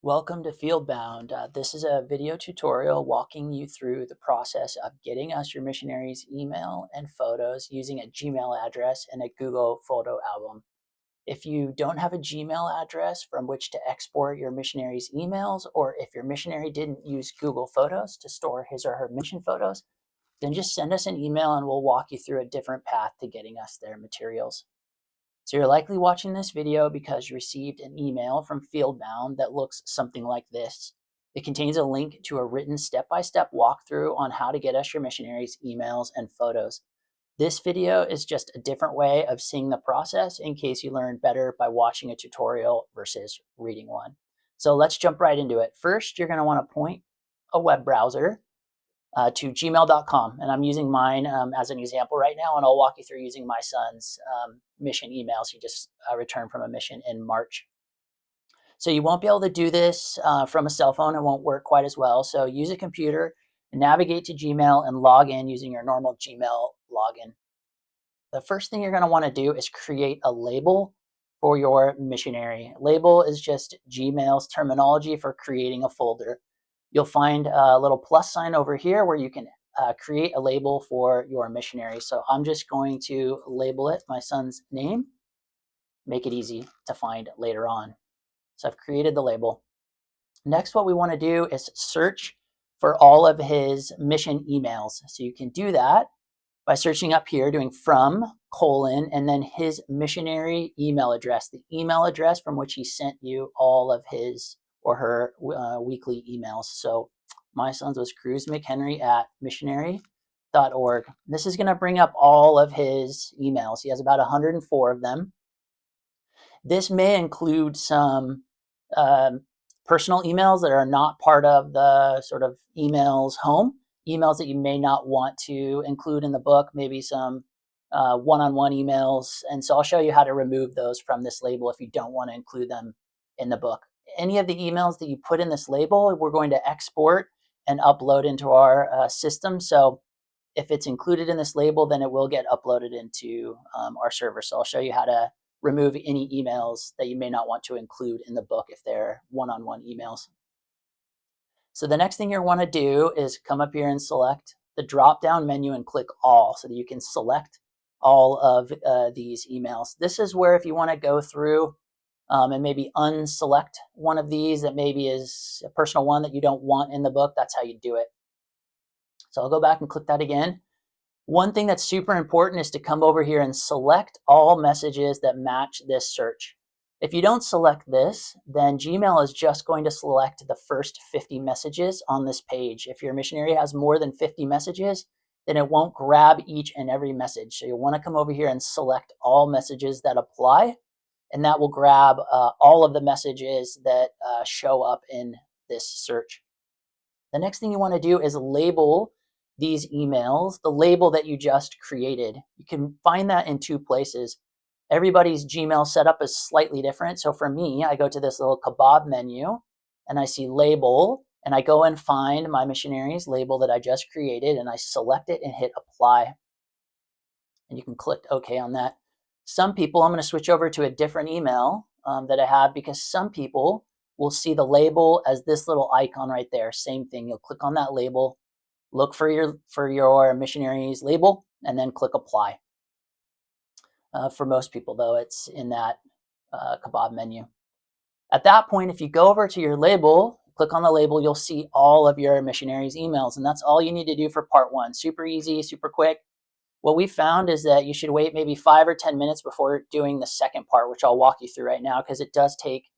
Welcome to Fieldbound. This is a video tutorial walking you through the process of getting us your missionaries' email and photos using a Gmail address and a Google photo album. If you don't have a Gmail address from which to export your missionaries' emails, or if your missionary didn't use Google Photos to store his or her mission photos, then just send us an email and we'll walk you through a different path to getting us their materials. So you're likely watching this video because you received an email from Fieldbound that looks something like this. It contains a link to a written step-by-step walkthrough on how to get us your missionaries' emails and photos. This video is just a different way of seeing the process in case you learn better by watching a tutorial versus reading one. So let's jump right into it. First, you're going to want to point a web browser to gmail.com. And I'm using mine as an example right now, and I'll walk you through using my son's mission emails. He just returned from a mission in March. So you won't be able to do this from a cell phone. It won't work quite as well. So use a computer, navigate to Gmail, and log in using your normal Gmail login. The first thing you're going to want to do is create a label for your missionary. Label is just Gmail's terminology for creating a folder. You'll find a little plus sign over here where you can create a label for your missionary. So I'm just going to label it my son's name, make it easy to find later on. So I've created the label. Next, what we want to do is search for all of his mission emails. So you can do that by searching up here, doing from, and then his missionary email address, the email address from which he sent you all of his or her weekly emails. So my son's was cruzmchenry@missionary.org. This is going to bring up all of his emails. He has about 104 of them. This may include some personal emails that are not part of the sort of emails home, emails that you may not want to include in the book, maybe some one-on-one emails. And so I'll show you how to remove those from this label if you don't want to include them in the book. Any of the emails that you put in this label, we're going to export and upload into our system. So if it's included in this label, then it will get uploaded into our server. So I'll show you how to remove any emails that you may not want to include in the book if they're one-on-one emails. So the next thing you want to do is come up here and select the drop-down menu and click all so that you can select all of these emails. This is where if you want to go through and maybe unselect one of these that maybe is a personal one that you don't want in the book, that's how you do it. So I'll go back and click that again. One thing that's super important is to come over here and select all messages that match this search. If you don't select this, then Gmail is just going to select the first 50 messages on this page. If your missionary has more than 50 messages, then it won't grab each and every message. So you'll want to come over here and select all messages that apply, and that will grab all of the messages that show up in this search. The next thing you want to do is label these emails, the label that you just created. You can find that in two places. Everybody's Gmail setup is slightly different. So for me, I go to this little kebab menu and I see label, and I go and find my missionary's label that I just created, and I select it and hit apply. And you can click OK on that. Some people, I'm going to switch over to a different email that I have, because some people will see the label as this little icon right there. Same thing. You'll click on that label, look for your missionary's label, and then click apply. For most people, though, it's in that kebab menu. At that point, if you go over to your label, click on the label, you'll see all of your missionary's emails, and that's all you need to do for part one. Super easy, super quick. What we found is that you should wait maybe 5 or 10 minutes before doing the second part, which I'll walk you through right now, because it does take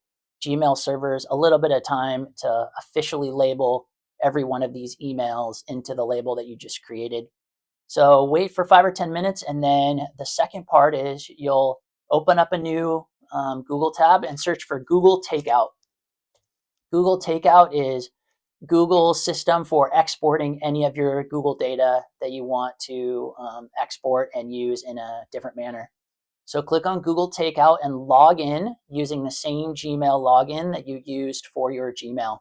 Gmail servers a little bit of time to officially label every one of these emails into the label that you just created. So wait for 5 or 10 minutes, and then the second part is you'll open up a new Google tab and search for Google Takeout. Google Takeout is Google's system for exporting any of your Google data that you want to export and use in a different manner. So click on Google Takeout and log in using the same Gmail login that you used for your Gmail.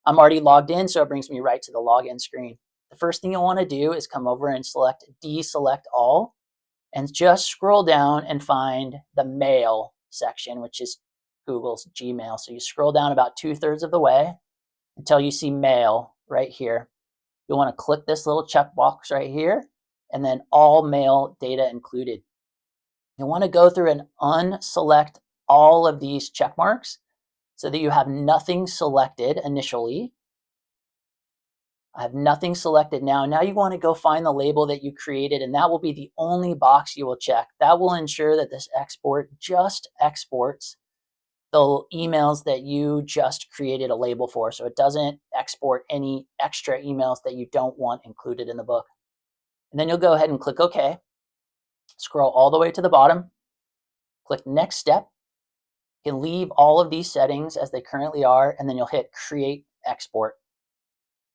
I'm already logged in, so it brings me right to the login screen. The first thing you'll want to do is come over and select deselect all, and just scroll down and find the mail section, which is Google's Gmail. So you scroll down about 2/3 of the way until you see mail right here. You'll want to click this little checkbox right here, and then all mail data included. You'll want to go through and unselect all of these check marks so that you have nothing selected initially. I have nothing selected now. Now you want to go find the label that you created, and that will be the only box you will check. That will ensure that this export just exports the emails that you just created a label for. So it doesn't export any extra emails that you don't want included in the book. And then you'll go ahead and click OK. Scroll all the way to the bottom. Click Next Step. You can leave all of these settings as they currently are, and then you'll hit Create Export.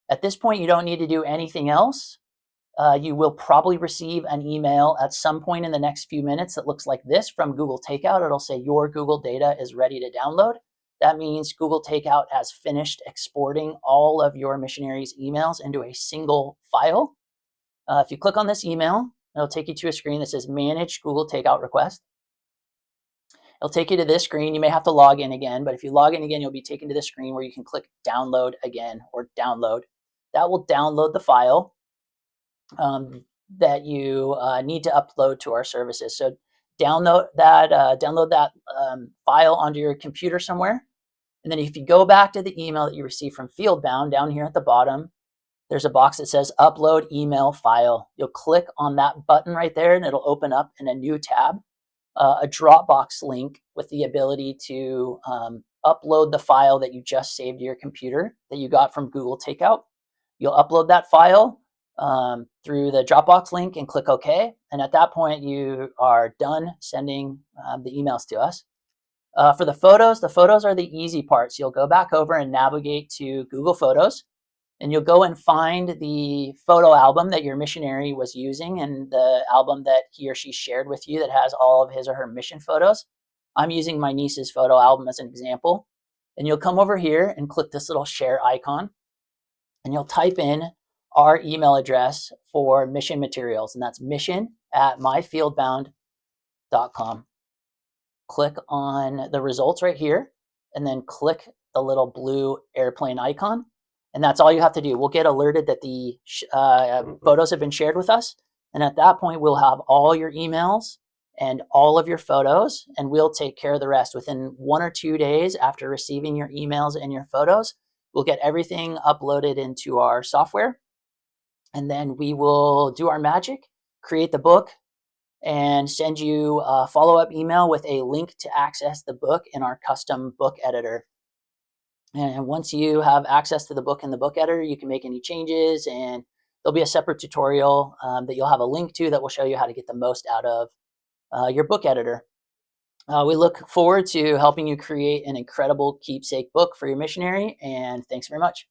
At this point, you don't need to do anything else. You will probably receive an email at some point in the next few minutes that looks like this from Google Takeout. It'll say your Google data is ready to download. That means Google Takeout has finished exporting all of your missionaries' emails into a single file. If you click on this email, it'll take you to a screen that says Manage Google Takeout Request. It'll take you to this screen. You may have to log in again, but if you log in again, you'll be taken to the screen where you can click Download again or Download. That will download the file that you need to upload to our services. So download that file onto your computer somewhere. And then if you go back to the email that you received from Fieldbound, down here at the bottom, there's a box that says Upload Email File. You'll click on that button right there, and it'll open up in a new tab, a Dropbox link with the ability to upload the file that you just saved to your computer that you got from Google Takeout. You'll upload that file through the Dropbox link and click OK. And at that point, you are done sending the emails to us. For the photos are the easy parts. You'll go back over and navigate to Google Photos, and you'll go and find the photo album that your missionary was using and the album that he or she shared with you that has all of his or her mission photos. I'm using my niece's photo album as an example. And you'll come over here and click this little share icon, and you'll type in our email address for mission materials, and that's mission@myfieldbound.com. Click on the results right here, and then click the little blue airplane icon. And that's all you have to do. We'll get alerted that the photos have been shared with us. And at that point, we'll have all your emails and all of your photos, and we'll take care of the rest. Within 1 or 2 days after receiving your emails and your photos, we'll get everything uploaded into our software. And then we will do our magic, create the book, and send you a follow-up email with a link to access the book in our custom book editor. And once you have access to the book in the book editor, you can make any changes, and there'll be a separate tutorial that you'll have a link to that will show you how to get the most out of your book editor. We look forward to helping you create an incredible keepsake book for your missionary, and thanks very much.